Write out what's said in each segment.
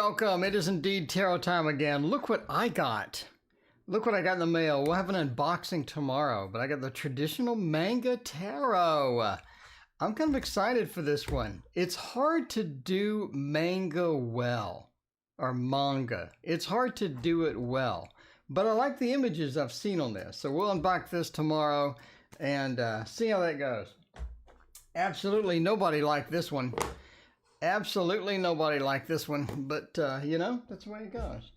welcome. It is indeed tarot time again. Look what I got. Look what I got in the mail. We'll have an unboxing tomorrow, but I got the traditional manga tarot. I'm kind of excited for this one. It's hard to do manga well, or manga. It's hard to do it well, but I like the images I've seen on this. So we'll unbox this tomorrow and see how that goes. Absolutely nobody liked this one. Absolutely nobody liked this one, but you know, that's the way it goes.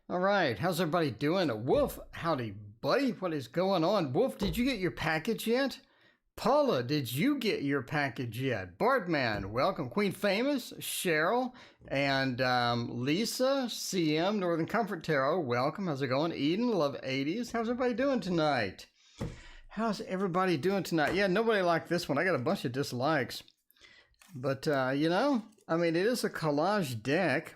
All right, how's everybody doing? Wolf, howdy, buddy. What is going on? Wolf, did you get your package yet? Paula, did you get your package yet? Bartman, welcome. Queen Famous, Cheryl, and Lisa, CM, Northern Comfort Tarot, welcome. How's it going? Eden, love 80s. How's everybody doing tonight? How's everybody doing tonight? Yeah, nobody liked this one. I got a bunch of dislikes. But, you know, I mean, it is a collage deck.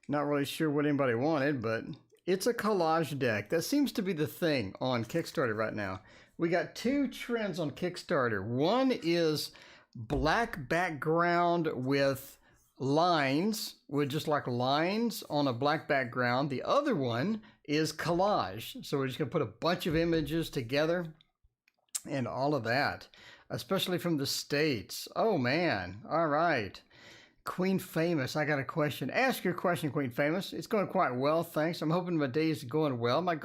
Not really sure what anybody wanted, but it's a collage deck. That seems to be the thing on Kickstarter right now. We got two trends on Kickstarter. One is black background with lines, with just like lines on a black background. The other one is collage. So we're just going to put a bunch of images together and all of that, especially from the States. Oh, man. All right. Queen Famous, I got a question. Ask your question, Queen Famous. It's going quite well, thanks. I'm hoping my day is going well. My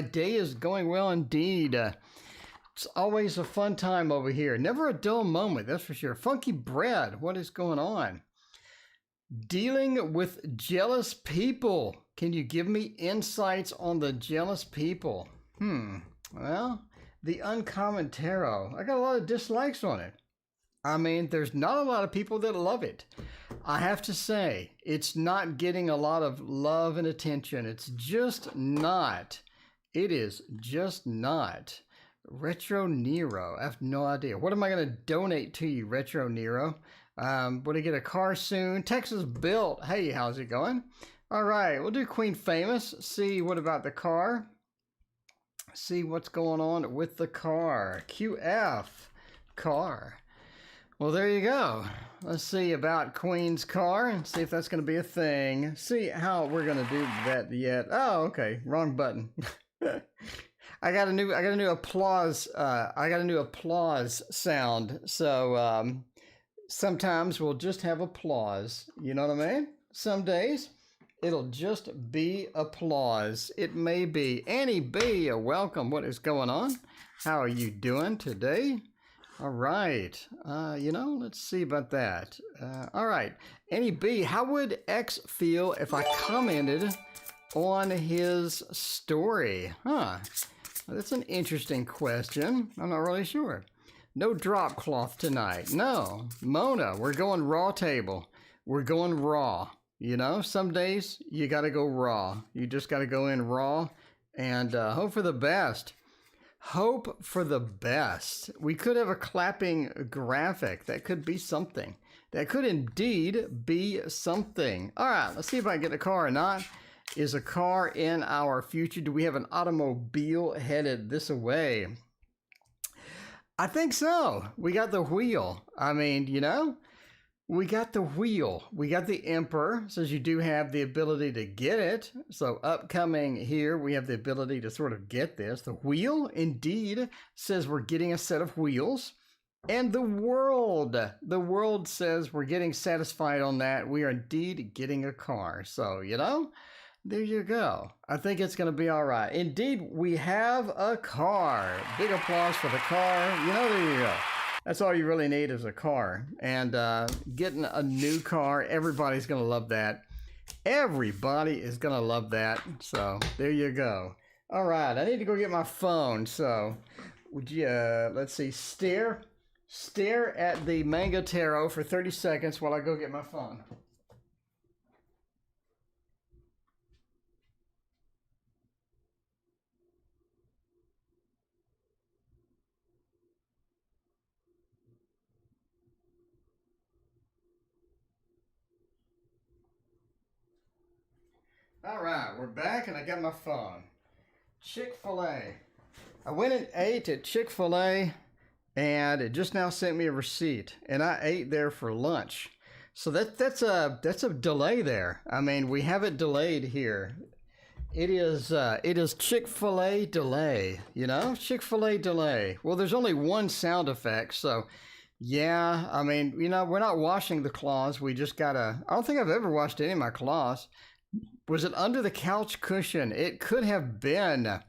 day is going well indeed. It's always a fun time over here. Never a dull moment, that's for sure. Funky Bread, what is going on? Dealing with jealous people. Can you give me insights on the jealous people? Well, the Uncommon Tarot. I got a lot of dislikes on it. I mean, there's not a lot of people that love it. I have to say, it's not getting a lot of love and attention. It's just not. It is just not. Retro Nero. I have no idea. What am I going to donate to you, Retro Nero? Will I get a car soon? Texas Built. Hey, how's it going? All right, we'll do Queen Famous. See what about the car? See what's going on with the car. QF. Car. Well, there you go. Let's see about Queen's car and see if that's going to be a thing. See how we're going to do that yet. Oh, okay. Wrong button. I got a new applause. I got a new applause sound. So sometimes we'll just have applause. You know what I mean? Some days it'll just be applause. It may be. Annie B, welcome. What is going on? How are you doing today? All right, you know, let's see about that. All right, Annie B, how would X feel if I commented on his story? Huh, that's an interesting question. I'm not really sure. No drop cloth tonight. No, Mona, we're going raw table. We're going raw. You know, some days you got to go raw. You just got to go in raw and hope for the best. Hope for the best. We could have a clapping graphic. That could be something. That could indeed be something. All right, let's see if I can get a car or not. Is a car in our future? Do we have an automobile headed this way? I think so. We got the wheel. I mean, you know, we got the wheel. We got the Emperor. Says you do have the ability to get it. So upcoming here, we have the ability to sort of get this. The wheel indeed says we're getting a set of wheels. And the world says we're getting satisfied on that. We are indeed getting a car. So, you know, there you go. I think it's going to be all right. Indeed, we have a car. Big applause for the car. You know, there you go. That's all you really need is a car. And getting a new car, everybody's going to love that. Everybody is going to love that. So there you go. All right, I need to go get my phone. So would you, let's see, stare at the manga tarot for 30 seconds while I go get my phone. All right, we're back and I got my phone. Chick-fil-A. I went and ate at Chick-fil-A and it just now sent me a receipt and I ate there for lunch. So that's a delay there. I mean, we have it delayed here. It is Chick-fil-A delay, you know? Chick-fil-A delay. Well, there's only one sound effect, so yeah, I mean, you know, we're not washing the claws. We just gotta, I don't think I've ever washed any of my claws. Was it under the couch cushion? It could have been.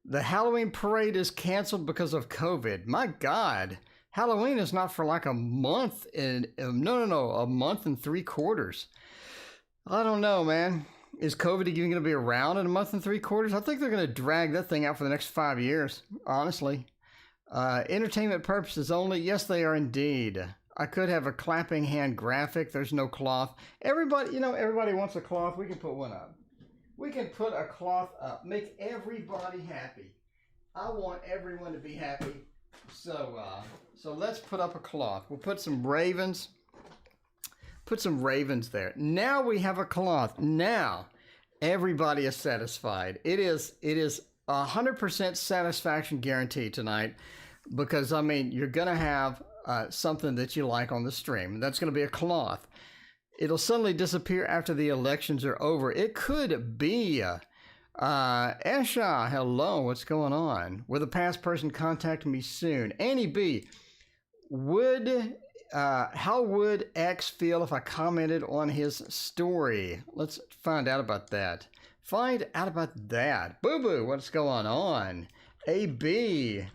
The Halloween parade is canceled because of COVID. My God, Halloween is not for like a month and, no, a month and 3/4. I don't know, man. Is COVID even going to be around in a month and 3/4? I think they're going to drag that thing out for the next 5 years, honestly. Entertainment purposes only. Yes, they are indeed. I could have a clapping hand graphic. There's no cloth. Everybody, you know, everybody wants a cloth. We can put one up. We can put a cloth up. Make everybody happy. I want everyone to be happy. So let's put up a cloth. We'll put some ravens. Put some ravens there. Now we have a cloth. Now everybody is satisfied. It is 100% satisfaction guarantee tonight, because I mean, you're gonna have something that you like on the stream. That's gonna be a cloth. It'll suddenly disappear after the elections are over. It could be Esha. Hello, what's going on? Will the past person contact me soon? Annie B, how would X feel if I commented on his story? Let's find out about that. Find out about that. Boo Boo, what's going on? AB,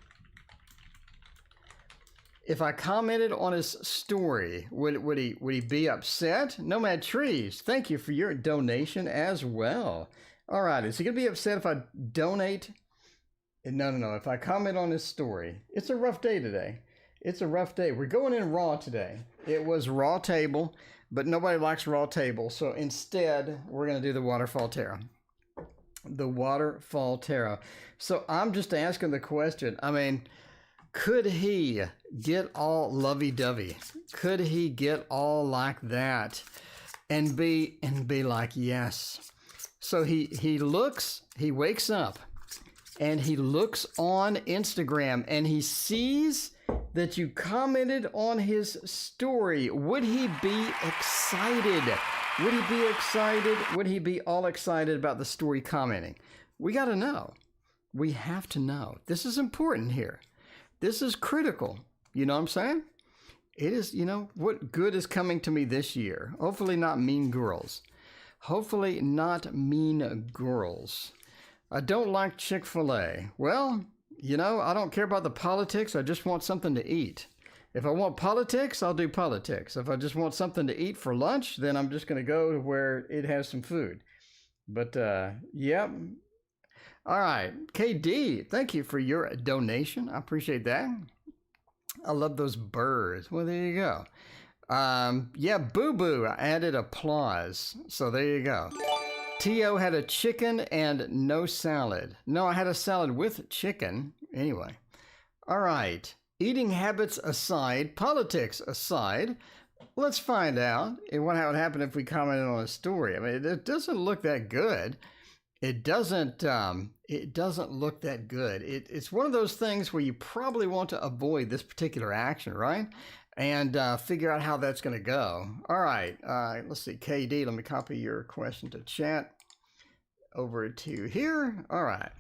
if I commented on his story, would he be upset? Nomad Trees, thank you for your donation as well. All right, is he gonna be upset if I donate? No. If I comment on his story, it's a rough day today. It's a rough day. We're going in raw today. It was raw table, but nobody likes raw table. So instead, we're going to do the waterfall tarot. The waterfall tarot. So I'm just asking the question. I mean, could he get all lovey-dovey? Could he get all like that and be like, yes? So he wakes up and he looks on Instagram and he sees that you commented on his story. Would he be excited? Would he be excited? Would he be all excited about the story commenting? We got to know. We have to know. This is important here. This is critical. You know what I'm saying? It is, you know, what good is coming to me this year? Hopefully not mean girls. Hopefully not mean girls. I don't like Chick-fil-A. Well, you know, I don't care about the politics. I just want something to eat. If I want politics, I'll do politics. If I just want something to eat for lunch, then I'm just going to go to where it has some food. But, yep. All right. KD, thank you for your donation. I appreciate that. I love those birds. Well, there you go. Yeah, Boo Boo, I added applause. So there you go. T.O. had a chicken and no salad. No, I had a salad with chicken. Anyway. All right. Eating habits aside, politics aside, let's find out what would happen if we commented on a story. I mean, it doesn't look that good. It doesn't look that good. It's one of those things where you probably want to avoid this particular action, right? And figure out how that's going to go. All right, let's see, KD, let me copy your question to chat over to here. All right.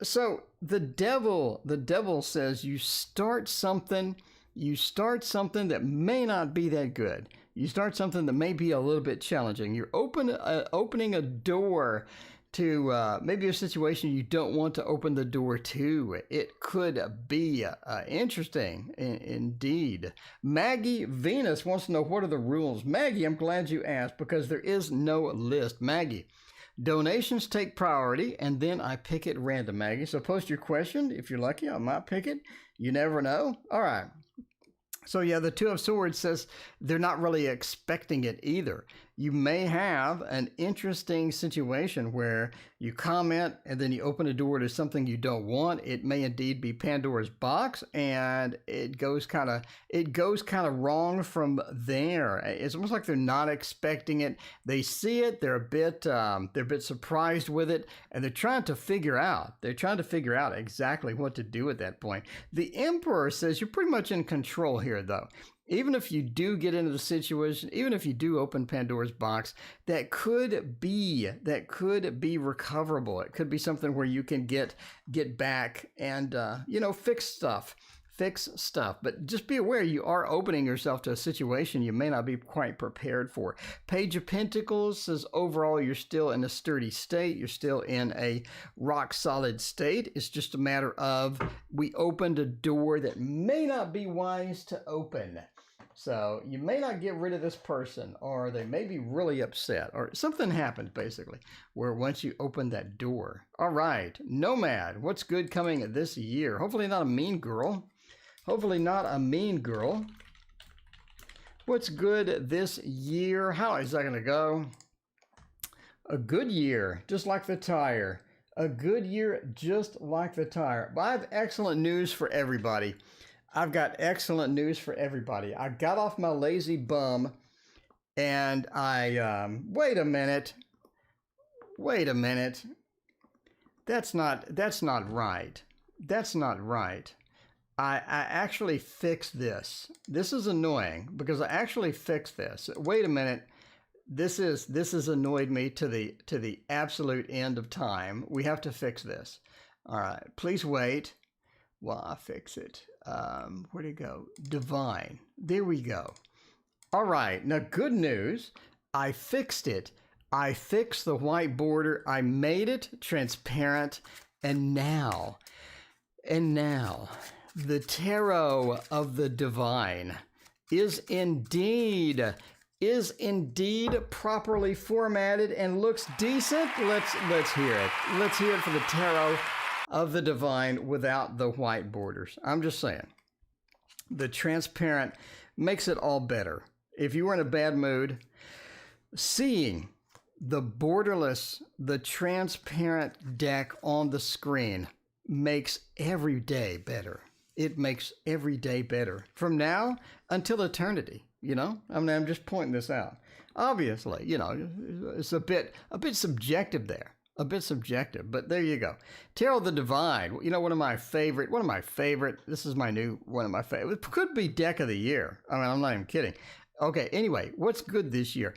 So the devil says you start something that may not be that good. You start something that may be a little bit challenging. You're opening a door to maybe a situation you don't want to open the door to. It could be interesting indeed. Maggie Venus wants to know, what are the rules? Maggie, I'm glad you asked, because there is no list. Maggie, donations take priority, and then I pick it random, Maggie. So post your question. If you're lucky, I might pick it. You never know. All right. So yeah, the Two of Swords says they're not really expecting it either. You may have an interesting situation where you comment and then you open a door to something you don't want. It may indeed be Pandora's box, and it goes kind of wrong from there. It's almost like they're not expecting it. They see it, they're a bit surprised with it, and they're trying to figure out exactly what to do at that point. The Emperor says you're pretty much in control here, though. Even if you do get into the situation, even if you do open Pandora's box, that could be recoverable. It could be something where you can get back and fix stuff. But just be aware, you are opening yourself to a situation you may not be quite prepared for. Page of Pentacles says overall you're still in a sturdy state. You're still in a rock solid state. It's just a matter of we opened a door that may not be wise to open. So you may not get rid of this person, or they may be really upset, or something happens basically where once you open that door. All right, Nomad, what's good coming this year? Hopefully not a mean girl. Hopefully not a mean girl. What's good this year? How is that going to go? A good year, just like the tire. A good year, just like the tire. But I have excellent news for everybody. I've got excellent news for everybody. I got off my lazy bum and I, wait a minute. That's not right. That's not right. I actually fixed this. This is annoying because I actually fixed this. Wait a minute. This has annoyed me to the absolute end of time. We have to fix this. All right. Please wait while I fix it. Where'd it go? Divine. There we go. All right. Now, good news. I fixed it. I fixed the white border. I made it transparent. And now, the tarot of the divine is indeed properly formatted and looks decent. Let's hear it. Let's hear it for the tarot of the divine without the white borders. I'm just saying. The transparent makes it all better. If you were in a bad mood, seeing the borderless, the transparent deck on the screen makes every day better. It makes every day better from now until eternity. I'm just pointing this out. Obviously, it's a bit subjective there. A bit subjective, but there you go. Tarot of the Divine, one of my favorite, this is my new, one of my favorite, it could be deck of the year. I mean, I'm not even kidding. Okay, anyway, what's good this year?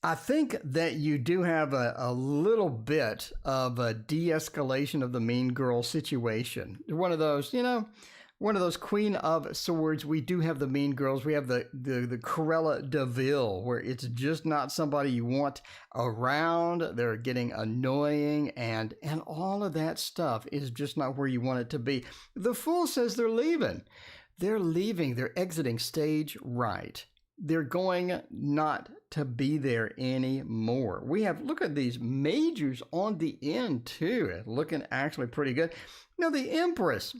I think that you do have a little bit of a de-escalation of the mean girl situation. One of those, one of those Queen of Swords. We do have the mean girls. We have the Cruella de Vil, where it's just not somebody you want around. They're getting annoying, and all of that stuff is just not where you want it to be. The Fool says they're leaving. They're leaving. They're exiting stage right. They're going not to be there anymore. We have, look at these majors on the end too. Looking actually pretty good. Now the Empress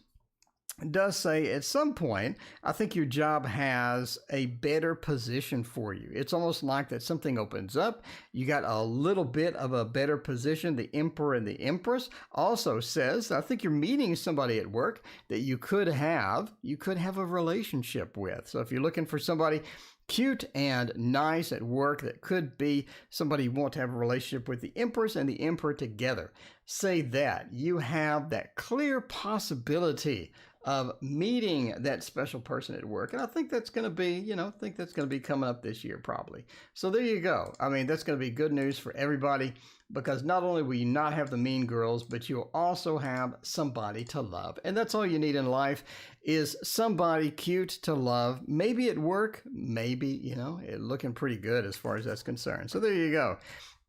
does say at some point, I think your job has a better position for you. It's almost like that something opens up. You got a little bit of a better position. The Emperor and the Empress also says, I think you're meeting somebody at work that you could have a relationship with. So if you're looking for somebody cute and nice at work, that could be somebody you want to have a relationship with, the Empress and the Emperor together. Say that you have that clear possibility of meeting that special person at work. And I think that's going to be, coming up this year probably. So there you go. I mean, that's going to be good news for everybody, because not only will you not have the mean girls, but you'll also have somebody to love. And that's all you need in life, is somebody cute to love. Maybe at work, maybe, it looking pretty good as far as that's concerned. So there you go.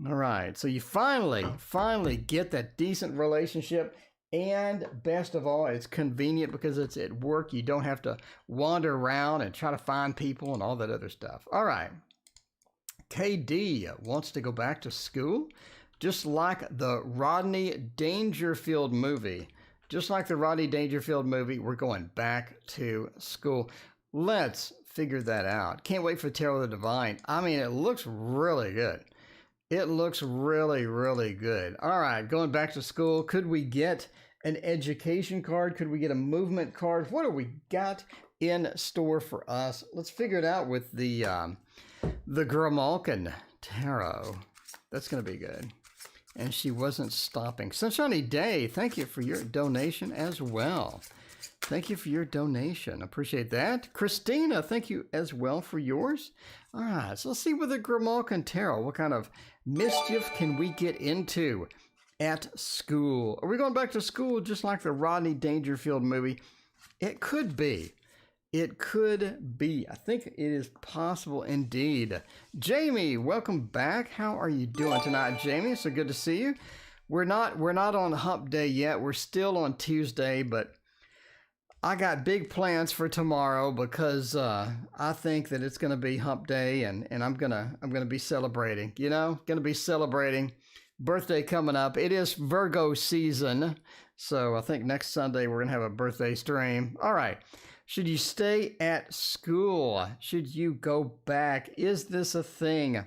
All right. So you finally get that decent relationship. And best of all, it's convenient because it's at work. You don't have to wander around and try to find people and all that other stuff. All right. KD wants to go back to school, just like the Rodney Dangerfield movie. Just like the Rodney Dangerfield movie, we're going back to school. Let's figure that out. Can't wait for Tarot of the Divine. I mean, it looks really good. It looks really, really good. All right, going back to school. Could we get an education card? Could we get a movement card? What do we got in store for us? Let's figure it out with the Grimalkin Tarot. That's going to be good. And she wasn't stopping. Sunshiny Day, thank you for your donation as well. Thank you for your donation. Appreciate that. Christina, thank you as well for yours. All right, so let's see with the Grimalkin Tarot, what kind of mischief can we get into at school? Are we going back to school just like the Rodney Dangerfield movie? It could be. It could be. I think it is possible indeed. Jamie, welcome back. How are you doing tonight, Jamie? So good to see you. We're not on hump day yet. We're still on Tuesday, but I got big plans for tomorrow because I think that it's going to be hump day, and I'm gonna be celebrating. You know, gonna be celebrating birthday coming up. It is Virgo season, so I think next Sunday we're gonna have a birthday stream. All right. Should you stay at school? Should you go back? Is this a thing?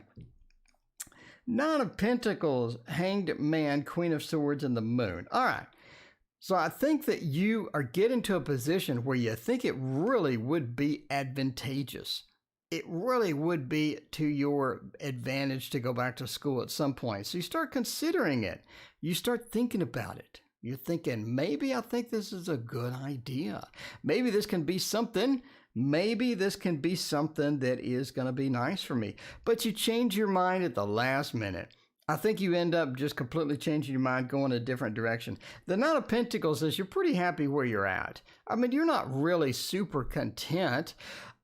Nine of Pentacles, Hanged Man, Queen of Swords, and the Moon. All right. So I think that you are getting to a position where you think it really would be advantageous. It really would be to your advantage to go back to school at some point. So you start considering it. You start thinking about it. You're thinking, maybe I think this is a good idea. Maybe this can be something. Maybe this can be something that is going to be nice for me. But you change your mind at the last minute. I think you end up just completely changing your mind, going a different direction. The Nine of Pentacles says you're pretty happy where you're at. I mean, you're not really super content.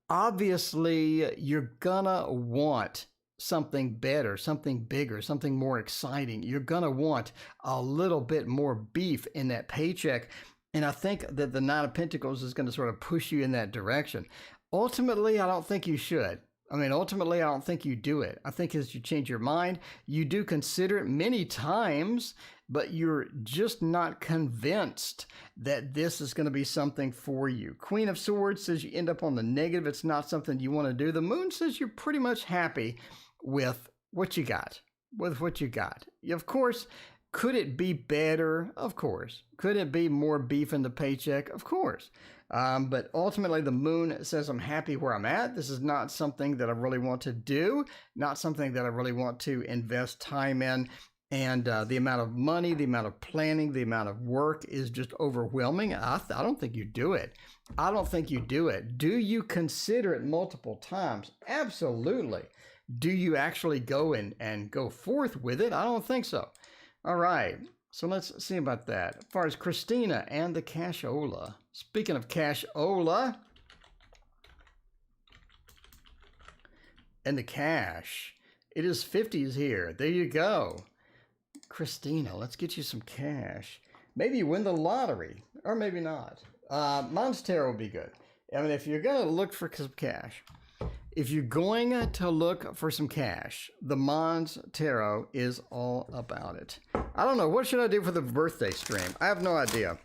Obviously, you're gonna want something better, something bigger, something more exciting. You're gonna want a little bit more beef in that paycheck. And I think that the Nine of Pentacles is going to sort of push you in that direction. Ultimately, I don't think you should. Ultimately, I don't think you do it. I think as you change your mind, you do consider it many times, but you're just not convinced that this is going to be something for you. Queen of Swords says you end up on the negative. It's not something you want to do. The Moon says you're pretty much happy with what you got, Of course, could it be better? Of course. Could it be more beef in the paycheck? Of course. But ultimately, the Moon says I'm happy where I'm at. This is not something that I really want to do, not something that I really want to invest time in. And the amount of money, the amount of planning, the amount of work is just overwhelming. I don't think you do it. I don't think you do it. Do you consider it multiple times? Absolutely. Do you actually go and go forth with it? I don't think so. All right, so let's see about that. As far as Christina and the cashola. Speaking of cashola and the cash, it is 50s here. There you go. Christina, let's get you some cash. Maybe you win the lottery, or maybe not. Mons Tarot would be good. I mean, if you're going to look for some cash, the Mons Tarot is all about it. I don't know. What should I do for the birthday stream? I have no idea.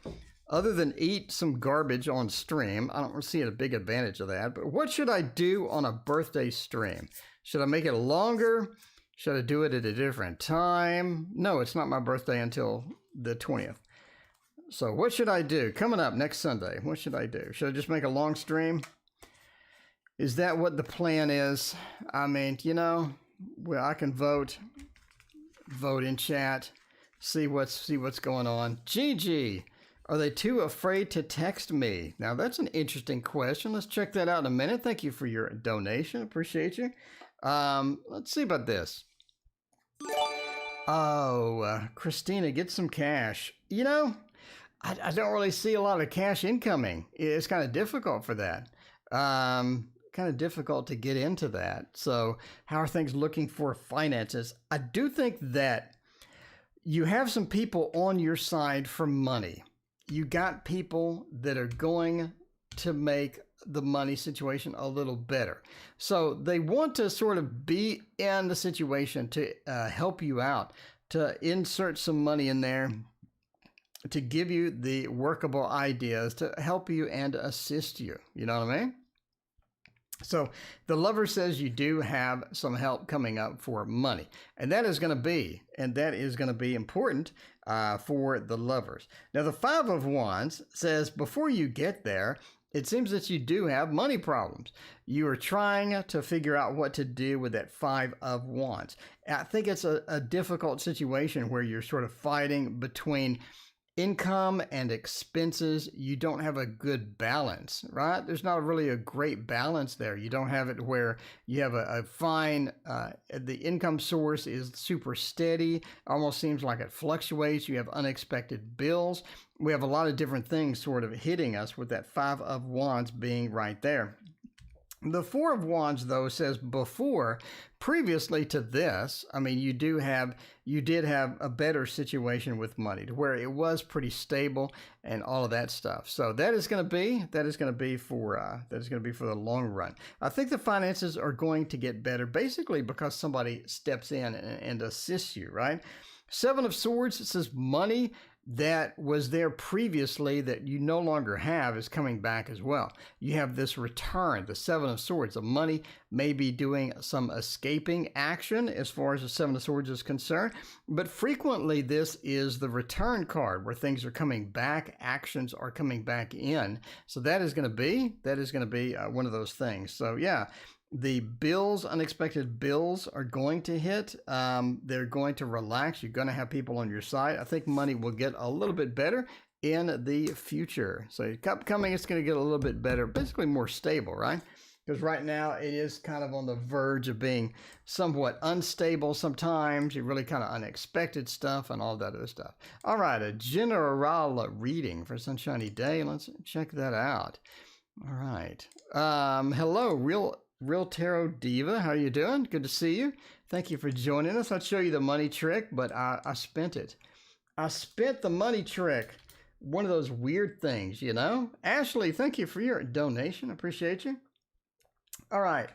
Other than eat some garbage on stream, I don't see a big advantage of that. But what should I do on a birthday stream? Should I make it longer? Should I do it at a different time? No, it's not my birthday until the 20th. So what should I do? Coming up next Sunday, what should I do? Should I just make a long stream? Is that what the plan is? I mean, well, I can vote in chat, see what's going on. Gigi, are they too afraid to text me? Now, that's an interesting question. Let's check that out in a minute. Thank you for your donation. Appreciate you. Let's see about this. Oh, Christina, get some cash. I don't really see a lot of cash incoming. It's kind of difficult for that. Kind of difficult to get into that. So how are things looking for finances? I do think that you have some people on your side for money. You got people that are going to make the money situation a little better. So they want to sort of be in the situation to help you out, to insert some money in there, to give you the workable ideas, to help you and assist you. You know what I mean? So the Lover says you do have some help coming up for money, and that is going to be important for the Lovers. Now, the Five of Wands says before you get there, it seems that you do have money problems. You are trying to figure out what to do with that Five of Wands. I think it's a difficult situation where you're sort of fighting between, income and expenses, you don't have a good balance, right? There's not really a great balance there. You don't have it where you have a fine, the income source is super steady, almost seems like it fluctuates. You have unexpected bills. We have a lot of different things sort of hitting us with that Five of Wands being right there. The Four of Wands, though, says previously to this, I mean, you did have a better situation with money to where it was pretty stable and all of that stuff. So that is going to be for the long run. I think the finances are going to get better, basically because somebody steps in and assists you, right? Seven of Swords, it says money that was there previously that you no longer have is coming back as well. You have this return, the Seven of Swords. The money may be doing some escaping action as far as the Seven of Swords is concerned, but frequently this is the return card where things are coming back, actions are coming back in. So that is going to be one of those things. So yeah. The bills, unexpected bills are going to hit. They're going to relax. You're going to have people on your side. I think money will get a little bit better in the future. So upcoming, it's going to get a little bit better, basically more stable, right? Because right now it is kind of on the verge of being somewhat unstable sometimes. You really kind of unexpected stuff and all that other stuff. All right, a general reading for Sunshiny Day. Let's check that out. All right. Hello, Real Tarot Diva, how are you doing? Good to see you. Thank you for joining us. I'd show you the money trick, but I spent it. I spent the money trick. One of those weird things, you know? Ashley, thank you for your donation. Appreciate you. All right.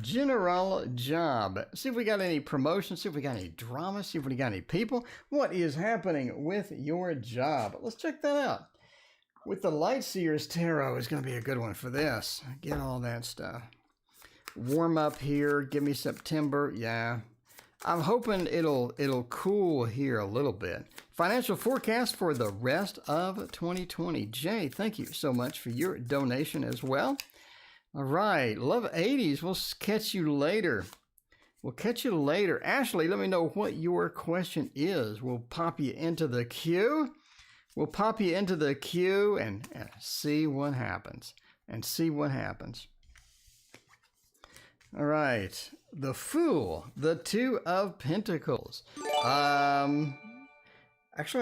General job. See if we got any promotions, see if we got any drama, see if we got any people. What is happening with your job? Let's check that out. With the Light Seers Tarot is going to be a good one for this. Get all that stuff. Warm up here. Give me September. Yeah. I'm hoping it'll cool here a little bit. Financial forecast for the rest of 2020. Jay, thank you so much for your donation as well. All right. Love 80s. We'll catch you later. We'll catch you later. Ashley, let me know what your question is. We'll pop you into the queue. We'll pop you into the queue and see what happens. All right, the Fool, the Two of Pentacles. Actually,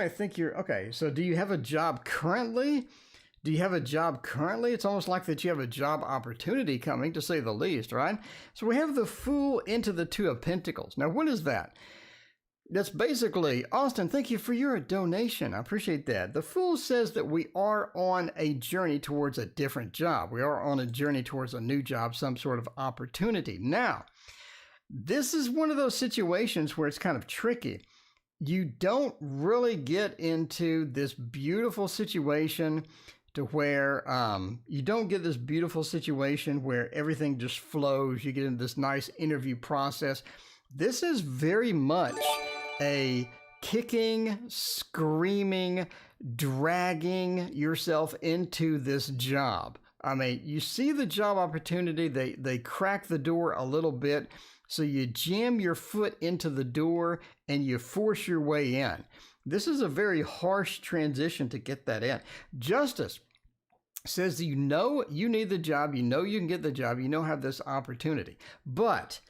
I think you're, okay, so do you have a job currently? It's almost like that you have a job opportunity coming, to say the least, right? So we have the Fool into the Two of Pentacles. Now, what is that? That's basically, Austin, thank you for your donation. I appreciate that. The Fool says that we are on a journey towards a different job. We are on a journey towards a new job, some sort of opportunity. Now, this is one of those situations where it's kind of tricky. You don't really get into this beautiful situation to where you don't get this beautiful situation where everything just flows. You get into this nice interview process. This is very much a kicking, screaming, dragging yourself into this job. I mean, you see the job opportunity, they crack the door a little bit, so you jam your foot into the door and you force your way in. This is a very harsh transition to get that in. Justice says you know you need the job, you know you can get the job, you know have this opportunity. But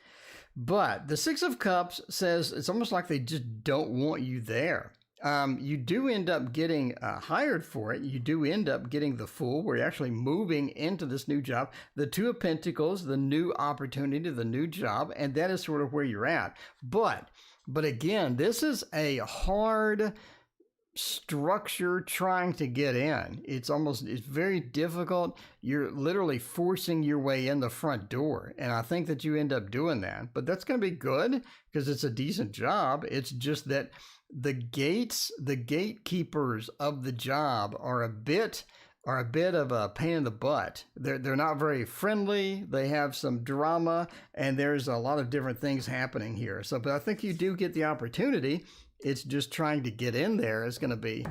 the Six of Cups says it's almost like they just don't want you there. You do end up getting hired for it. You do end up getting the Fool, where you're actually moving into this new job. The Two of Pentacles, the new opportunity, the new job, and that is sort of where you're at. But again, this is a hard structure trying to get in. It's very difficult. You're literally forcing your way in the front door. And I think that you end up doing that. But that's going to be good because it's a decent job. It's just that the gatekeepers of the job are a bit of a pain in the butt. They're not very friendly. They have some drama, and there's a lot of different things happening here. So, but I think you do get the opportunity. It's just trying to get in there is going to be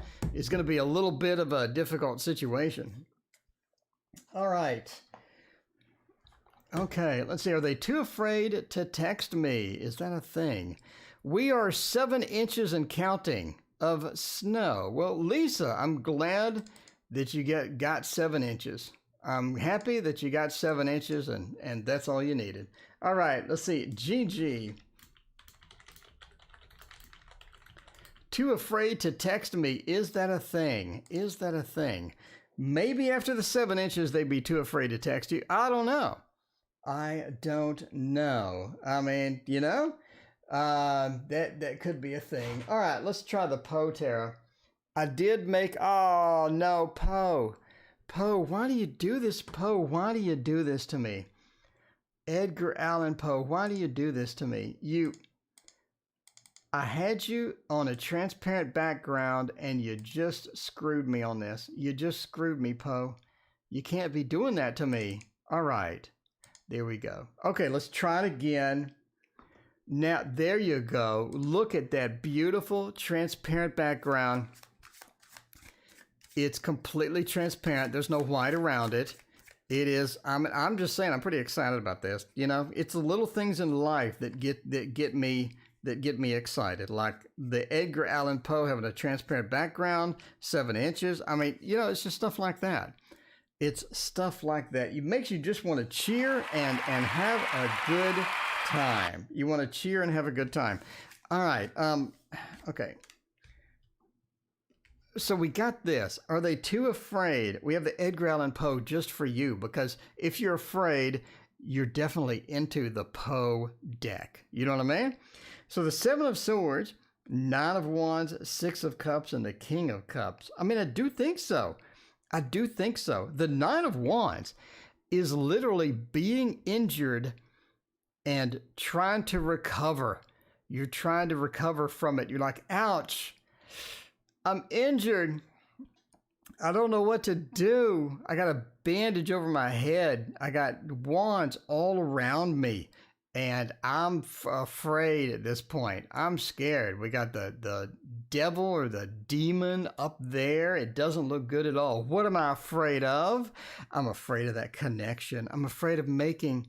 a little bit of a difficult situation. All right. Okay, let's see. Are they too afraid to text me? Is that a thing? We are 7 inches and counting. of snow. Well, Lisa, I'm glad that you got 7 inches. I'm happy that you got 7 inches, and that's all you needed. All right, let's see. Gigi. Too afraid to text me. Is that a thing? Is that a thing? Maybe after the 7 inches, they'd be too afraid to text you. I don't know. I don't know. I mean, you know, that could be a thing. All right, let's try the Poe Tarot. I did make, oh no, Poe. Poe, why do you do this, Poe? Why do you do this to me? Edgar Allan Poe, why do you do this to me? I had you on a transparent background and you just screwed me on this. You just screwed me, Poe. You can't be doing that to me. All right. There we go. Okay, let's try it again. Now, there you go. Look at that beautiful transparent background. It's completely transparent. There's no white around it. It is, I'm just saying, I'm pretty excited about this. You know, it's the little things in life that get me excited, like the Edgar Allan Poe having a transparent background, 7 inches. I mean, you know, it's just stuff like that. It's stuff like that. It makes you just want to cheer and have a good time. You want to cheer and have a good time. All right. Okay. So we got this. Are they too afraid? We have the Edgar Allan Poe just for you, because if you're afraid, you're definitely into the Poe deck. You know what I mean? So the 7 of Swords, 9 of Wands, 6 of Cups, and the King of Cups. I mean, I do think so. I do think so. The 9 of Wands is literally being injured and trying to recover. You're trying to recover from it. You're like, ouch, I'm injured. I don't know what to do. I got a bandage over my head. I got wands all around me. And I'm afraid at this point. I'm scared. We got the devil or the demon up there. It doesn't look good at all. What am I afraid of? I'm afraid of that connection. I'm afraid of making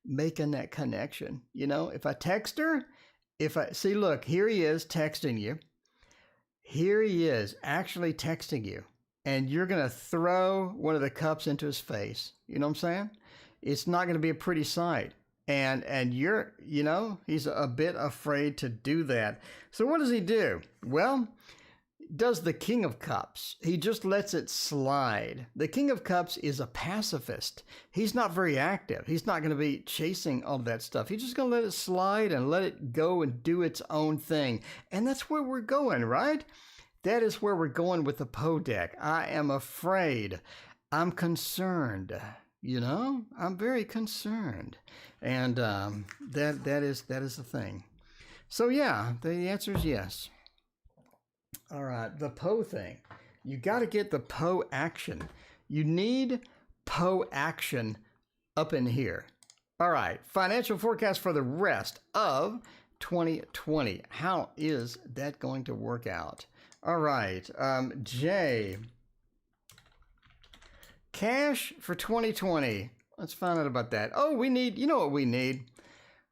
that connection. You know, if I text her, see, look, here he is texting you. Here he is actually texting you. And you're going to throw one of the cups into his face. You know what I'm saying? It's not going to be a pretty sight. And you're, you know, he's a bit afraid to do that. So what does he do? Well, does the King of Cups. He just lets it slide. The King of Cups is a pacifist. He's not very active. He's not going to be chasing all that stuff. He's just going to let it slide and let it go and do its own thing. And that's where we're going, right? That is where we're going with the Poe deck. I am afraid. I'm concerned. You know, I'm very concerned. And that is the thing. So yeah, the answer is yes. All right, the Poe thing. You got to get the Poe action. You need Poe action up in here. All right, financial forecast for the rest of 2020. How is that going to work out? All right, Jay. Cash for 2020. Let's find out about that. Oh, we need, you know what we need?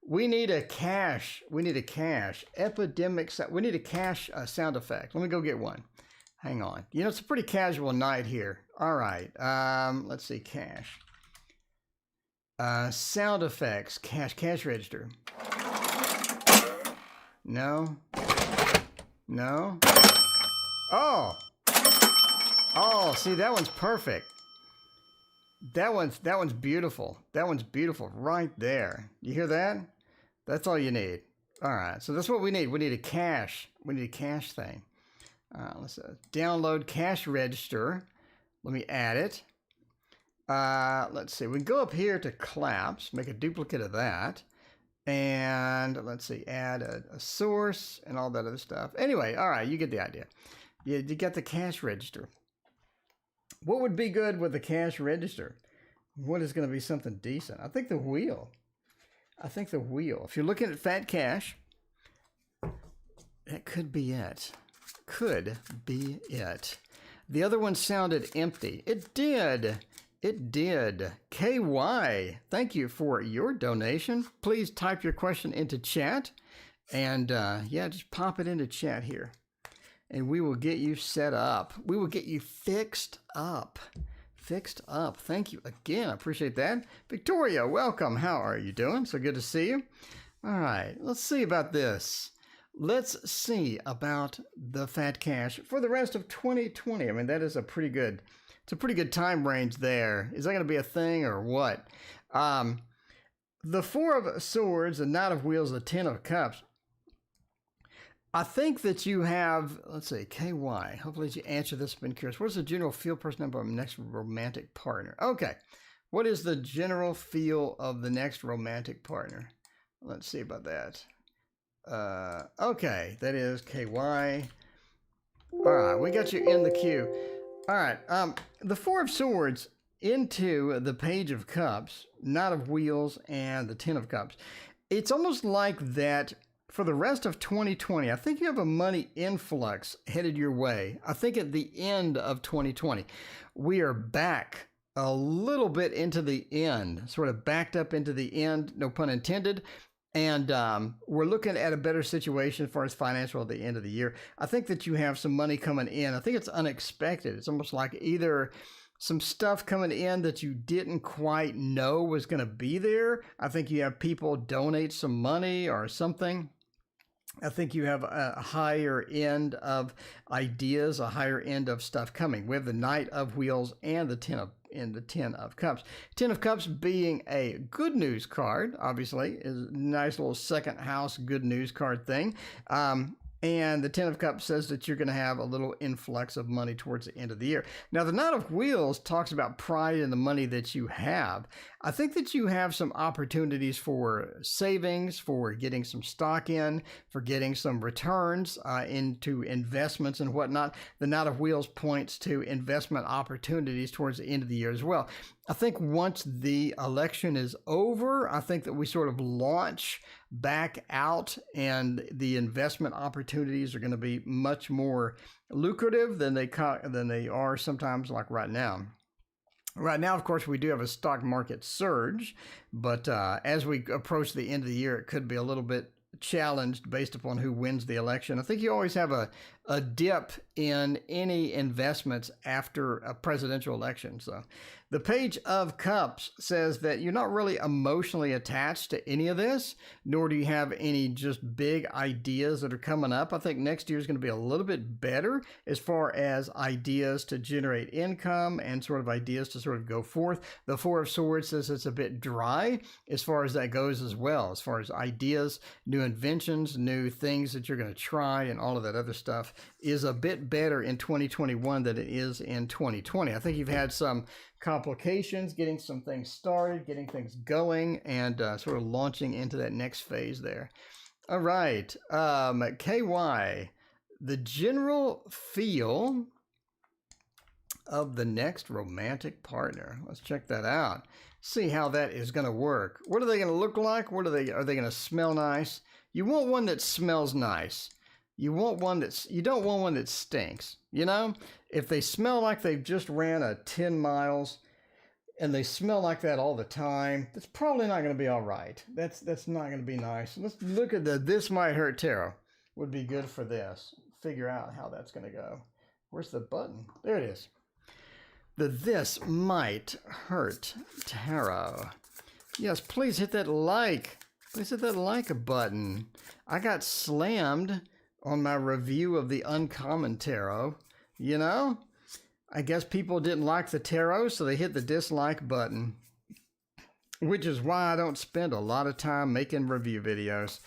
We need a cash. We need a cash. Epidemic. We need a cash sound effect. Let me go get one. Hang on. You know, it's a pretty casual night here. All right. Let's see. Cash. Sound effects. Cash register. No. No. Oh. Oh, see, that one's perfect. That one's beautiful. That one's beautiful right there. You hear that? That's all you need. All right. So that's what we need. We need a cash. We need a cash thing. Let's download cash register. Let me add it. Let's see. We can go up here to claps, make a duplicate of that. And let's see, add a source and all that other stuff. Anyway, all right, you get the idea. You get the cash register. What would be good with the cash register? What is going to be something decent? I think the wheel. I think the wheel. If you're looking at fat cash, that could be it. Could be it. The other one sounded empty. It did. It did. KY, thank you for your donation. Please type your question into chat. And yeah, just pop it into chat here. and we will get you set up. We will get you fixed up. Fixed up. Thank you again. I appreciate that. Victoria, welcome. How are you doing? So good to see you. All right, let's see about this. Let's see about the fat cash for the rest of 2020. I mean, that is a pretty good, it's a pretty good time range there. Is that going to be a thing or what? The Four of Swords, the Knight of Wheels, the Ten of Cups. I think that you have, let's see, KY. Hopefully you answer this. I've been curious. What is the general feel person of our next romantic partner? Okay. What is the general feel of the next romantic partner? Let's see about that. Okay. That is KY. All right. We got you in the queue. All right. The Four of Swords into the Page of Cups, Knight of Wheels, and the Ten of Cups. It's almost like that. For the rest of 2020, I think you have a money influx headed your way. I think at the end of 2020, we are back a little bit into the end, sort of backed up into the end, no pun intended. And we're looking at a better situation as far as financial at the end of the year. I think that you have some money coming in. I think it's unexpected. It's almost like either some stuff coming in that you didn't quite know was going to be there. I think you have people donate some money or something. I think you have a higher end of ideas, a higher end of stuff coming. We have the Knight of Wheels and the Ten of Cups. Ten of Cups being a good news card, obviously, is a nice little second house good news card thing. And the Ten of Cups says that you're going to have a little influx of money towards the end of the year. Now, the Knight of Wheels talks about pride in the money that you have. I think that you have some opportunities for savings, for getting some stock in, for getting some returns into investments and whatnot. The Knight of Wheels points to investment opportunities towards the end of the year as well. I think once the election is over, I think that we sort of launch back out and the investment opportunities are going to be much more lucrative than they are sometimes like right now. Right now, of course, we do have a stock market surge, but as we approach the end of the year, it could be a little bit challenged based upon who wins the election. I think you always have a dip in any investments after a presidential election. So the Page of Cups says that you're not really emotionally attached to any of this, nor do you have any just big ideas that are coming up. I think next year is going to be a little bit better as far as ideas to generate income and sort of ideas to sort of go forth. The Four of Swords says it's a bit dry as far as that goes as well, as far as ideas, new inventions, new things that you're going to try and all of that other stuff is a bit better in 2021 than it is in 2020. I think you've had some complications getting some things started, getting things going, and sort of launching into that next phase there. All right, KY, the general feel of the next romantic partner. Let's check that out. See how that is going to work. What are they going to look like? Are they going to smell nice? You want one that smells nice. You don't want one that stinks. You know, if they smell like they've just ran a 10 miles and they smell like that all the time, that's probably not going to be all right. That's not going to be nice. Let's look at the This Might Hurt Tarot. Would be good for this. Figure out how that's going to go. Where's the button? There it is. The This Might Hurt Tarot. Yes, please hit that like. Please hit that like button. I got slammed on my review of the Uncommon Tarot. You know, I guess people didn't like the tarot, so they hit the dislike button, which is why I don't spend a lot of time making review videos,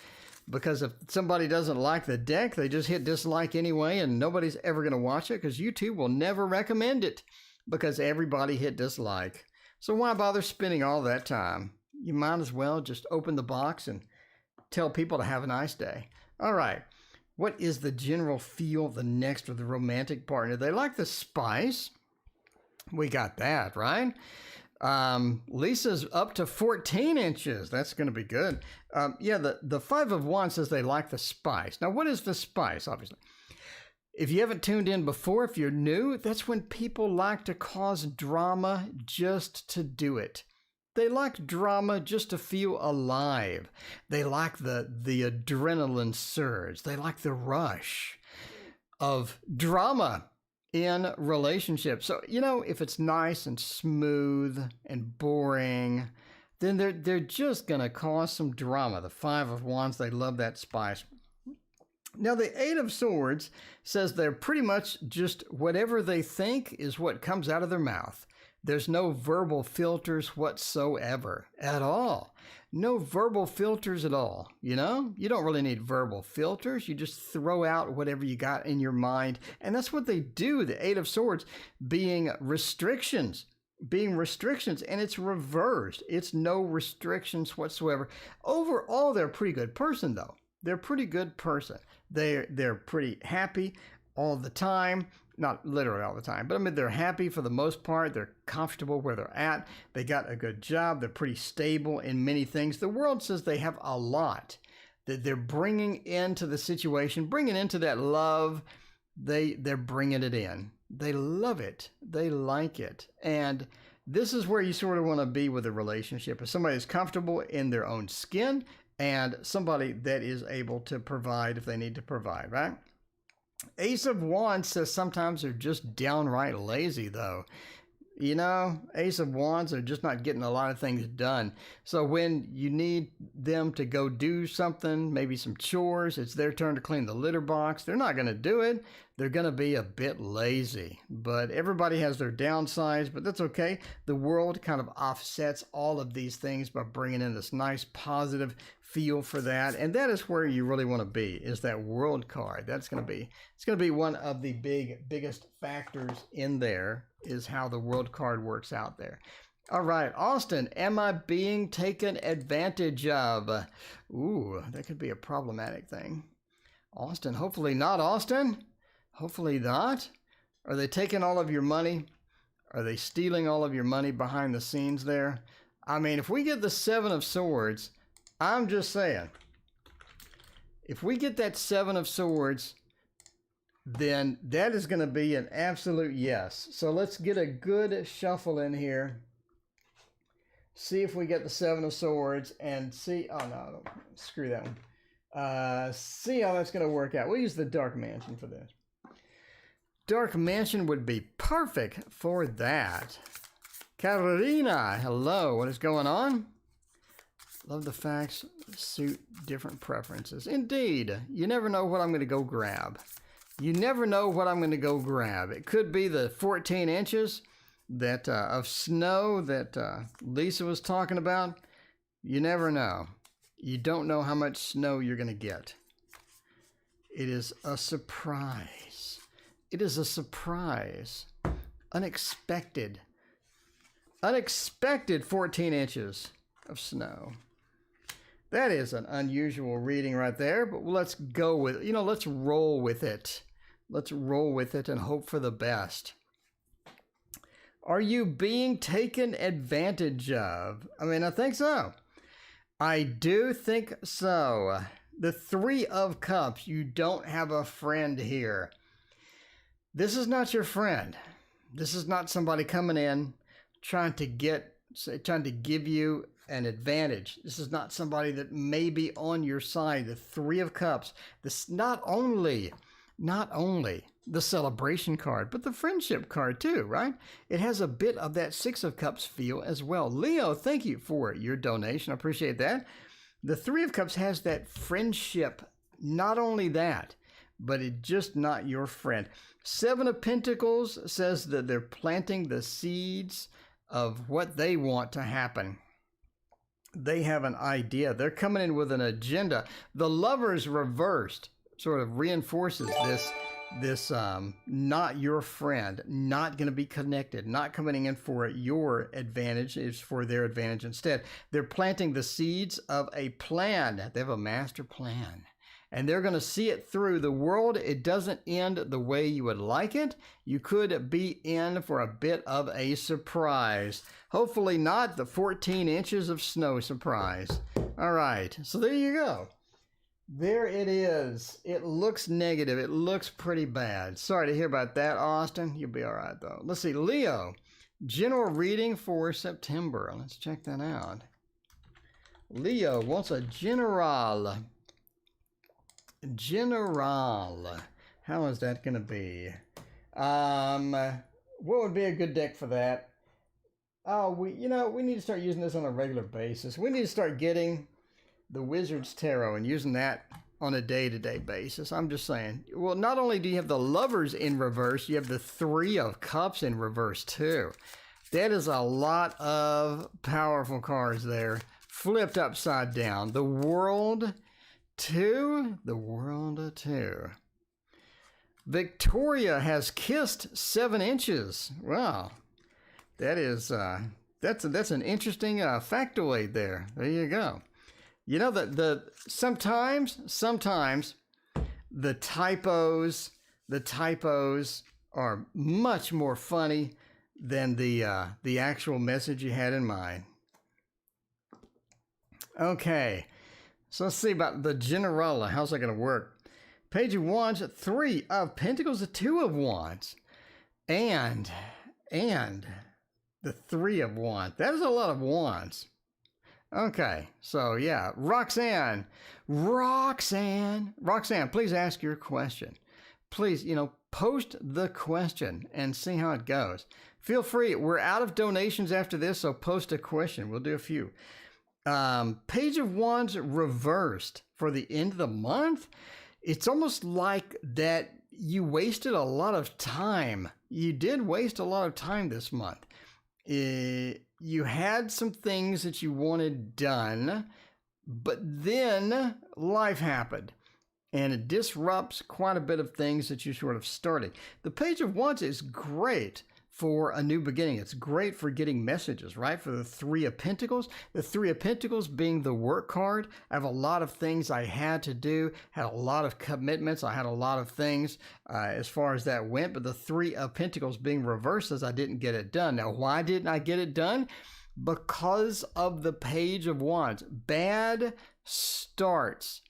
because if somebody doesn't like the deck, they just hit dislike anyway, and nobody's ever going to watch it because YouTube will never recommend it because everybody hit dislike. So why bother spending all that time? You might as well just open the box and tell people to have a nice day. All right. What is the general feel of the next of the romantic partner? They like the spice. We got that, right? Lisa's up to 14 inches. That's going to be good. Yeah, the Five of Wands says they like the spice. Now, what is the spice, obviously? If you haven't tuned in before, if you're new, that's when people like to cause drama just to do it. They like drama just to feel alive. They like the adrenaline surge. They like the rush. of drama in relationships. So, you know, if it's nice and smooth and boring, then they're just going to cause some drama. The Five of Wands, they love that spice. Now, the Eight of Swords says they're pretty much just whatever they think is what comes out of their mouth. There's no verbal filters whatsoever at all. No verbal filters at all, you know? You don't really need verbal filters. You just throw out whatever you got in your mind. And that's what they do, the Eight of Swords, being restrictions. And it's reversed. It's no restrictions whatsoever. Overall, they're a pretty good person, though. They're a pretty good person. They're pretty happy all the time. Not literally all the time, but I mean, they're happy for the most part. They're comfortable where they're at. They got a good job. They're pretty stable in many things. The world says they have a lot that they're bringing into the situation, bringing into that love. They're bringing it in. They love it. They like it. And this is where you sort of want to be with a relationship. If somebody is comfortable in their own skin and somebody that is able to provide if they need to provide, right? Ace of Wands says sometimes they're just downright lazy, though. You know, Ace of Wands are just not getting a lot of things done. So when you need them to go do something, maybe some chores, it's their turn to clean the litter box, they're not going to do it. They're going to be a bit lazy. But everybody has their downsides, but that's okay. The world kind of offsets all of these things by bringing in this nice positive feel for that. And that is where you really want to be, is that World card. It's going to be one of the biggest factors in there, is how the World card works out there. All right, Austin, am I being taken advantage of? Ooh, that could be a problematic thing. Austin, hopefully not, Austin. Hopefully not. Are they taking all of your money? Are they stealing all of your money behind the scenes there? I mean, if we get the Seven of Swords, I'm just saying, if we get that Seven of Swords, then that is going to be an absolute yes. So let's get a good shuffle in here. See if we get the Seven of Swords and see. Oh, no, screw that one. See how that's going to work out. We'll use the Dark Mansion for this. Dark Mansion would be perfect for that. Carolina, hello. What is going on? Love the facts suit different preferences. Indeed. You never know what I'm going to go grab. You never know what I'm going to go grab. It could be the 14 inches that of snow that Lisa was talking about. You never know. You don't know how much snow you're going to get. It is a surprise. It is a surprise. Unexpected. Unexpected 14 inches of snow. That is an unusual reading right there, but let's go with it. You know, let's roll with it. Let's roll with it and hope for the best. Are you being taken advantage of? I mean, I think so. I do think so. The Three of Cups, you don't have a friend here. This is not your friend. This is not somebody coming in trying to give you an advantage. This is not somebody that may be on your side. The Three of Cups. This not only the celebration card, but the friendship card too, right? It has a bit of that Six of Cups feel as well. Leo, thank you for your donation. I appreciate that. The Three of Cups has that friendship. Not only that, but it's just not your friend. Seven of Pentacles says that they're planting the seeds of what they want to happen. They have an idea. They're coming in with an agenda. The Lovers reversed sort of reinforces this not your friend, not going to be connected, not coming in for your advantage, is for their advantage instead. They're planting the seeds of a plan. They have a master plan. And they're going to see it through. The world, it doesn't end the way you would like it. You could be in for a bit of a surprise. Hopefully not the 14 inches of snow surprise. All right, so there you go. There it is. It looks negative. It looks pretty bad. Sorry to hear about that, Austin. You'll be all right, though. Let's see. Leo, general reading for September. Let's check that out. Leo wants a general How is that going to be? What would be a good deck for that? Oh, we need to start using this on a regular basis. We need to start getting the Wizard's Tarot and using that on a day-to-day basis. I'm just saying. Well, not only do you have the Lovers in reverse, you have the Three of Cups in reverse too. That is a lot of powerful cards there, flipped upside down. The World 2, the World 2. Victoria has kissed 7 inches. Wow, that is that's an interesting factoid there. There you go. You know that sometimes the typos are much more funny than the actual message you had in mind. Okay, so let's see about the Generala. How's that going to work? Page of Wands, 3 of Pentacles, the 2 of Wands, and the 3 of Wands. That is a lot of wands. Okay, so yeah, Roxanne, please ask your question. Please, post the question and see how it goes. Feel free. We're out of donations after this, so post a question. We'll do a few. Page of Wands reversed for the end of the month. It's almost like that you wasted a lot of time. You did waste a lot of time this month. You had some things that you wanted done, but then life happened. And it disrupts quite a bit of things that you sort of started. The Page of Wands is great for a new beginning. It's great for getting messages, right? For the 3 of Pentacles. The 3 of Pentacles being the work card. I have a lot of things I had to do, had a lot of commitments. I had a lot of things as far as that went. But the 3 of Pentacles being reversed says I didn't get it done. Now, why didn't I get it done? Because of the Page of Wands. Bad starts.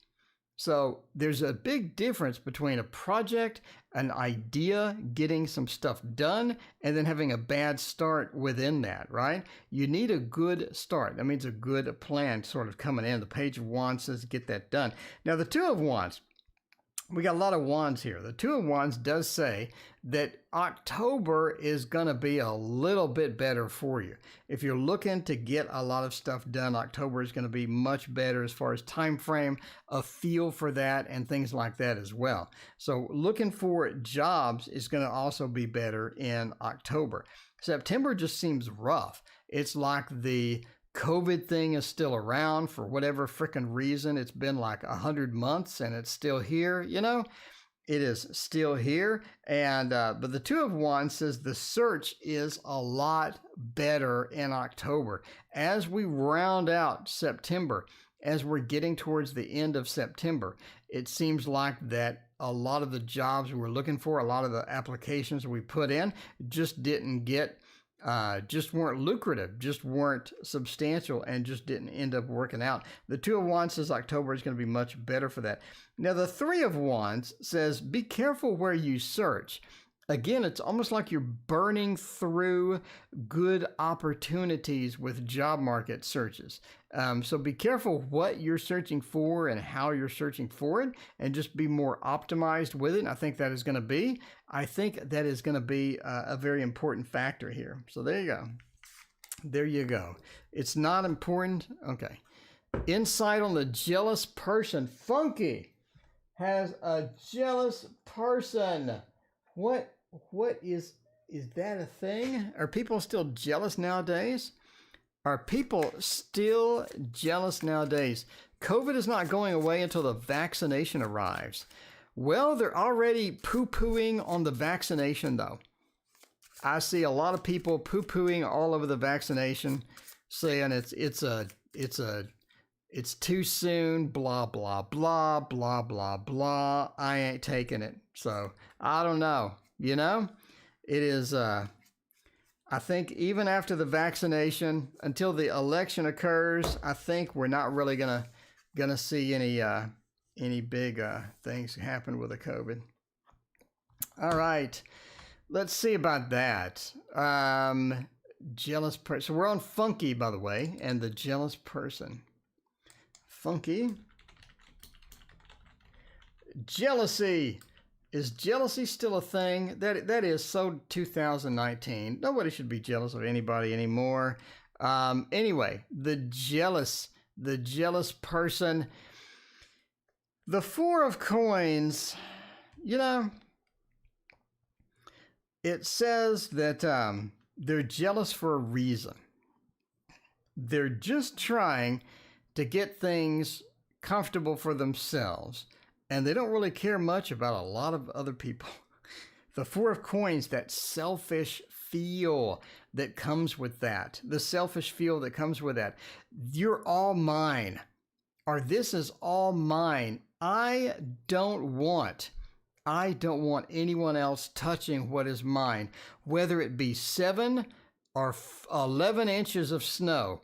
So there's a big difference between a project, an idea, getting some stuff done, and then having a bad start within that, right? You need a good start. That means a good plan sort of coming in. The Page of Wands says get that done. Now, the 2 of Wands, we got a lot of wands here. The 2 of Wands does say that October is going to be a little bit better for you. If you're looking to get a lot of stuff done, October is going to be much better as far as time frame, a feel for that, and things like that as well. So looking for jobs is going to also be better in October. September just seems rough. It's like the COVID thing is still around for whatever frickin' reason. It's been like 100 months and it's still here, It is still here. And but the 2 of Wands says the search is a lot better in October. As we round out September, as we're getting towards the end of September, it seems like that a lot of the jobs we were looking for, a lot of the applications we put in just didn't get just weren't lucrative, just weren't substantial, and just didn't end up working out. The 2 of Wands says October is going to be much better for that. Now, the 3 of Wands says be careful where you search. Again, it's almost like you're burning through good opportunities with job market searches. So be careful what you're searching for and how you're searching for it, and just be more optimized with it. And I think that is going to be a very important factor here. So there you go. There you go. It's not important. Okay. Insight on the jealous person. Funky has a jealous person. What is that a thing? Are people still jealous nowadays? Are people still jealous nowadays? COVID is not going away until the vaccination arrives. Well, they're already poo-pooing on the vaccination, though. I see a lot of people poo-pooing all over the vaccination, saying it's too soon, blah, blah, blah, blah, blah, blah. I ain't taking it. So I don't know. It is, I think even after the vaccination, until the election occurs, I think we're not really gonna see any big things happen with the COVID. All right, let's see about that. Jealous person. So we're on Funky, by the way, and the jealous person. Funky. Jealousy Is jealousy still a thing? That is so 2019. Nobody should be jealous of anybody anymore. Anyway, the jealous person. The Four of Coins, you know, it says that they're jealous for a reason. They're just trying to get things comfortable for themselves, and they don't really care much about a lot of other people. The Four of Coins, that selfish feel that comes with that, the selfish feel that comes with that. You're all mine, or this is all mine. I don't want anyone else touching what is mine, whether it be 7 or 11 inches of snow.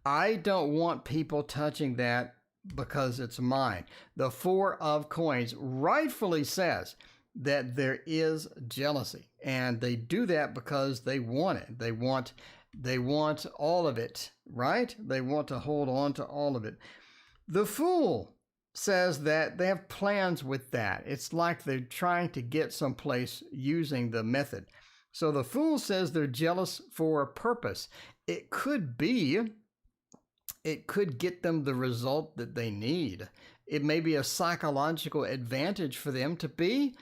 I don't want people touching that because it's mine. The Four of Coins rightfully says that there is jealousy, and they do that because they want it. They want all of it, right? They want to hold on to all of it. The Fool says that they have plans with that. It's like they're trying to get someplace using the method. So the Fool says they're jealous for a purpose. It could get them the result that they need. It may be a psychological advantage for them to be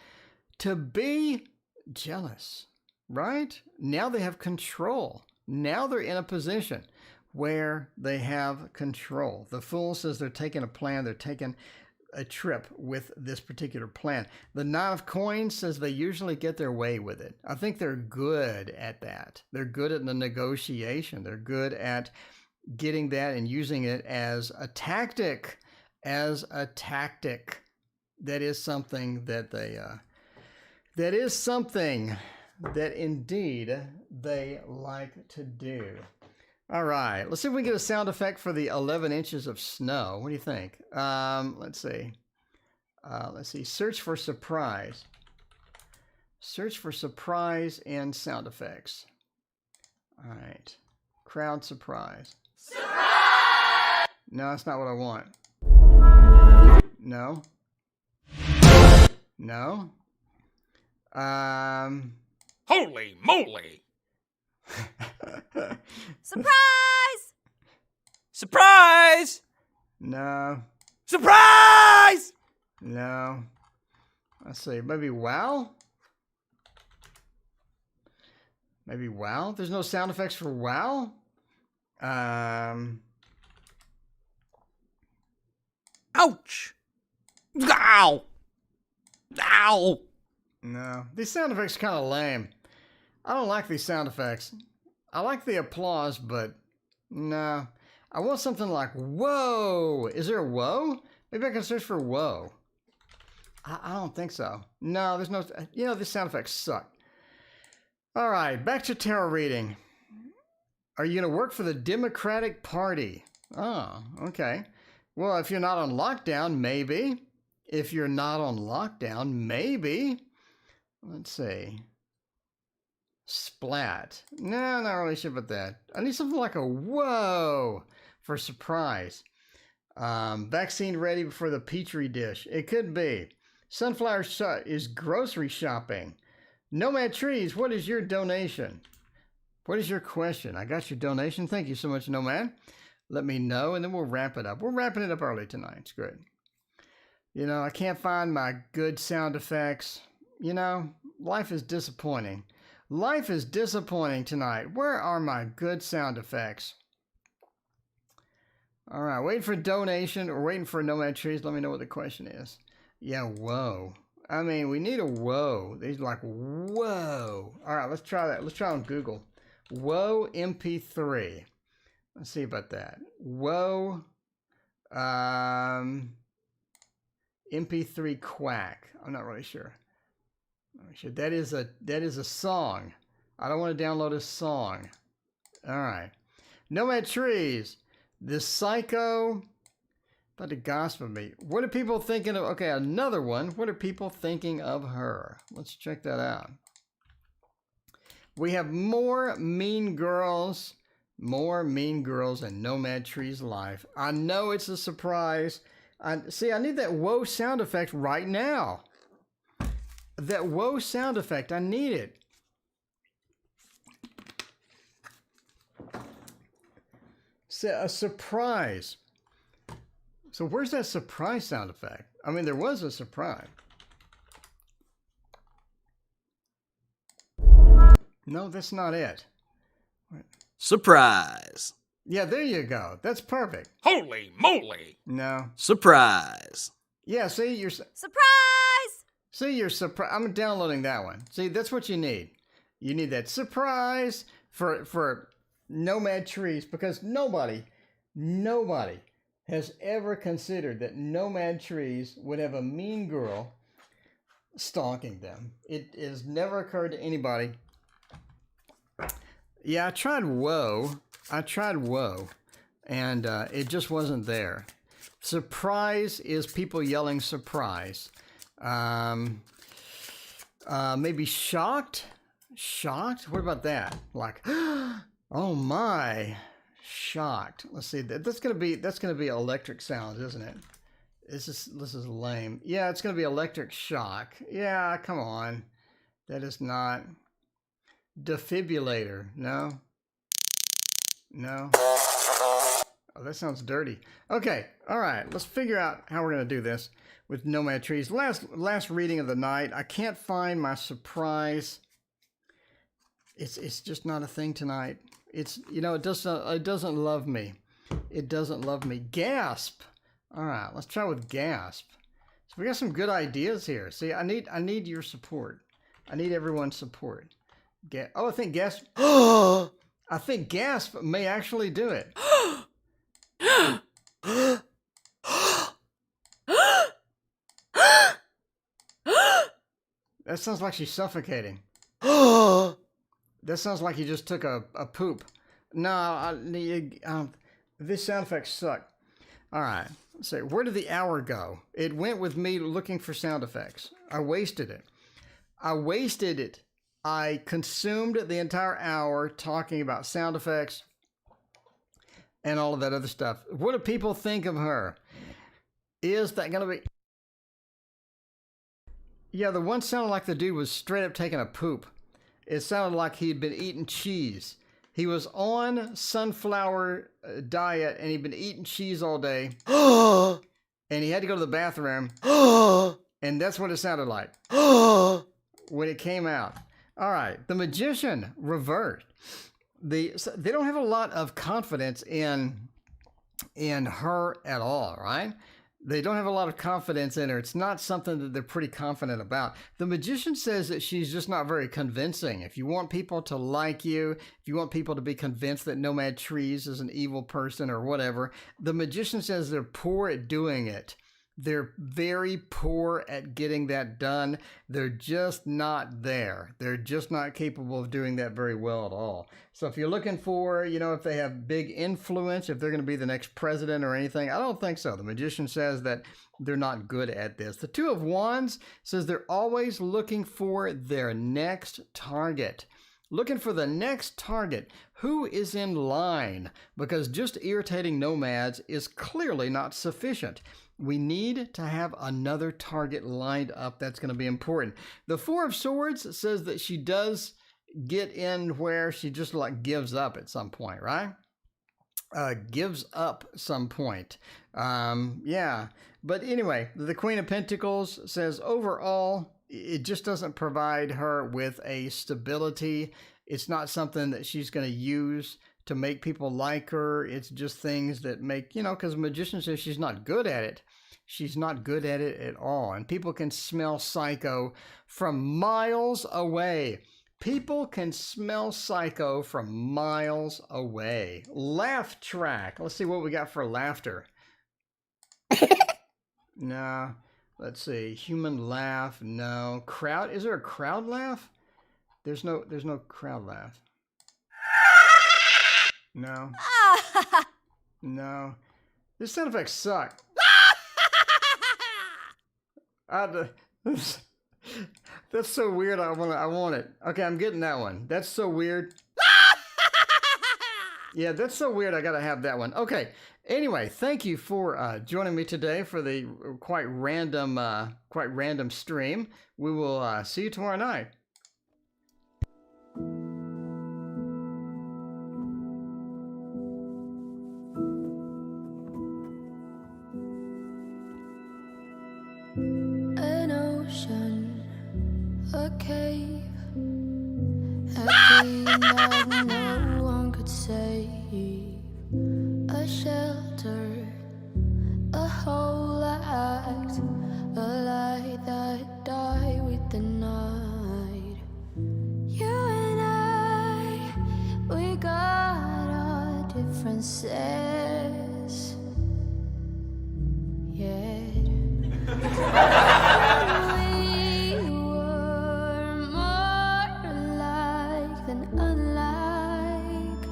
jealous, right? Now they have control. Now they're in a position where they have control. The Fool says they're taking a plan. They're taking a trip with this particular plan. The Nine of Coins says they usually get their way with it. I think they're good at that. They're good at the negotiation. They're good at getting that and using it as a tactic. That is something that indeed they like to do. All right, let's see if we can get a sound effect for the 11 inches of snow. What do you think? Let's see. Search for surprise. Search for surprise and sound effects. All right. Crowd surprise. Surprise! No, that's not what I want. No. No. Holy moly! Surprise! Surprise! No. Surprise! No. Let's see. Maybe wow? Maybe wow? There's no sound effects for wow? Ouch! Ow! Ow! No. These sound effects are kind of lame. I don't like these sound effects. I like the applause, but no. I want something like whoa. Is there a whoa? Maybe I can search for whoa. I don't think so. No, there's no... You know, these sound effects suck. All right, back to tarot reading. Are you going to work for the Democratic Party? Oh, okay. Well, if you're not on lockdown, maybe. If you're not on lockdown, maybe. Let's see. Splat. No, not really sure about that. I need something like a whoa for surprise. Vaccine ready for the Petri dish. It could be. Sunflower is grocery shopping. Nomad Trees, what is your donation? What is your question? I got your donation. Thank you so much, Nomad. Let me know, and then we'll wrap it up. We're wrapping it up early tonight. It's good. You know, I can't find my good sound effects. You know, life is disappointing. Life is disappointing tonight. Where are my good sound effects? All right, waiting for donation or waiting for Nomad Trees. Let me know what the question is. Yeah, whoa. I mean, we need a whoa. These like, whoa. All right, let's try that. Let's try on Google. Whoa MP3. Let's see about that. Whoa MP3 quack. I'm not really sure. That is a song. I don't want to download a song. All right. Nomad Trees. The Psycho. About to gossip me. What are people thinking of? Okay, another one. What are people thinking of her? Let's check that out. We have more Mean Girls. More Mean Girls in Nomad Trees life. I know it's a surprise. I need that whoa sound effect right now. That whoa sound effect. I need it. A surprise. So where's that surprise sound effect? I mean, there was a surprise. No, that's not it. Surprise. Yeah, there you go. That's perfect. Holy moly. No. Surprise. Yeah, see, Surprise! you're surprised. I'm downloading that one. See, that's what you need. You need that surprise for nomad trees, because nobody has ever considered that nomad trees would have a mean girl stalking them. It has never occurred to anybody. Yeah, I tried whoa, and it just wasn't there. Surprise is people yelling surprise. Maybe shocked? Shocked? What about that? Like, oh my, shocked. Let's see. That's gonna be electric sounds, isn't it? This is lame. Yeah, it's gonna be electric shock. Yeah, come on. That is not defibrillator. No. No. Oh, that sounds dirty. Okay, all right. Let's figure out how we're gonna do this with nomad trees. Last reading of the night. I can't find my surprise. It's just not a thing tonight. It's, you know, it doesn't love me. It doesn't love me. Gasp. All right, let's try with gasp. So we got some good ideas here. See, I need your support. I need everyone's support. I think gasp. I think gasp may actually do it. That sounds like she's suffocating. That sounds like you just took a poop. No, this sound effects suck. All right. Let's see. Where did the hour go? It went with me looking for sound effects. I wasted it. I consumed the entire hour talking about sound effects and all of that other stuff. What do people think of her? Is that going to be... Yeah, the one sounded like the dude was straight up taking a poop. It sounded like he'd been eating cheese. He was on sunflower diet and he'd been eating cheese all day. And he had to go to the bathroom. And that's what it sounded like when it came out. All right, the magician reversed. They don't have a lot of confidence in her at all, right? They don't have a lot of confidence in her. It's not something that they're pretty confident about. The magician says that she's just not very convincing. If you want people to like you, if you want people to be convinced that Nomad Trees is an evil person or whatever, the magician says they're poor at doing it. They're very poor at getting that done. They're just not there. They're just not capable of doing that very well at all. So if you're looking for, you know, if they have big influence, if they're going to be the next president or anything, I don't think so. The magician says that they're not good at this. The Two of Wands says they're always looking for their next target. Looking for the next target. Who is in line? Because just irritating nomads is clearly not sufficient. We need to have another target lined up. That's going to be important. The Four of Swords says that she does get in where she just like gives up at some point, right? Gives up some point. Yeah. But anyway, the Queen of Pentacles says overall, it just doesn't provide her with a stability. It's not something that she's going to use to make people like her. It's just things that make, you know, because the magician says she's not good at it. She's not good at it at all. And people can smell psycho from miles away. People can smell psycho from miles away. Laugh track. Let's see what we got for laughter. No. Let's see. Human laugh. No. Crowd. Is there a crowd laugh? There's no crowd laugh. No. No. This sound effects suck. That's so weird. I want it. Okay, I'm getting that one. That's so weird. Yeah, that's so weird. I gotta have that one. Okay, Anyway, thank you for joining me today for the quite random stream. We will see you tomorrow night. An ocean, a cave, a dream that no one could save, a shelter, a whole act, a light that died with the night. You and I, we got our differences, yeah. We were more alike than unlike.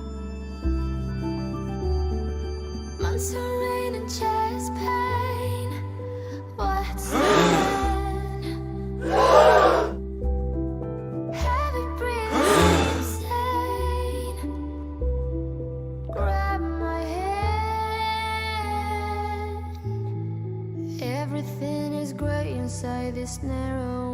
Months of rain and chest pain. What's then? Heavy breathing, insane. Grab my hand. Everything is great inside this narrow